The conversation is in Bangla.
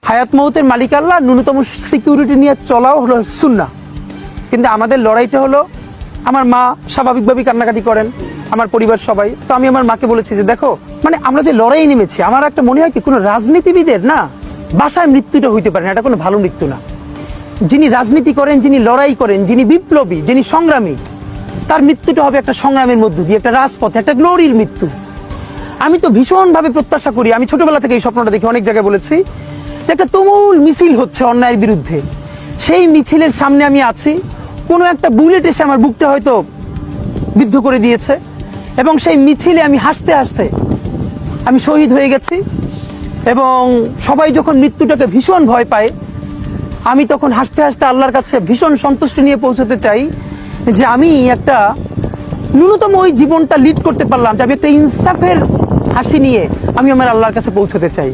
হায়াত মৌতের মালিক আল্লাহ, ন্যূনতম সিকিউরিটি নিয়ে চলাও হলো সুন্নাহ। কিন্তু আমাদের লড়াইটা হলো, আমার মা স্বাভাবিকভাবেই কান্নাকাটি করেন, আমার পরিবার সবাই। তো আমি আমার মাকে বলেছি যে দেখো, মানে আমরা যে লড়াই নেমেছি, আমার একটা মনে হয় কি, কোনো রাজনীতিবিদের না বাসায় মৃত্যুটা হইতে পারে না, এটা কোনো ভালো মৃত্যু না। যিনি রাজনীতি করেন, যিনি লড়াই করেন, যিনি বিপ্লবী, যিনি সংগ্রামী, তার মৃত্যুটা হবে একটা সংগ্রামের মধ্য দিয়ে, একটা রাজপথে, একটা গ্লোরির মৃত্যু। আমি তো ভীষণভাবে প্রত্যাশা করি, আমি ছোটবেলা থেকে এই স্বপ্নটা দেখি, অনেক জায়গায় বলেছি, যে একটা তুমুল মিছিল হচ্ছে অন্যায়ের বিরুদ্ধে, সেই মিছিলের সামনে আমি আছি, কোনো একটা বুলেট এসে আমার বুকটা হয়তো বিদ্ধ করে দিয়েছে, এবং সেই মিছিলে আমি হাসতে হাসতে আমি শহীদ হয়ে গেছি। এবং সবাই যখন মৃত্যুটাকে ভীষণ ভয় পায়, আমি তখন হাসতে হাসতে আল্লাহর কাছে ভীষণ সন্তুষ্টি নিয়ে পৌঁছতে চাই যে আমি একটা ন্যূনতম ওই জীবনটা লিড করতে পারলাম, যে আমি একটা ইনসাফের হাসি নিয়ে আমি আমার আল্লাহর কাছে পৌঁছতে চাই।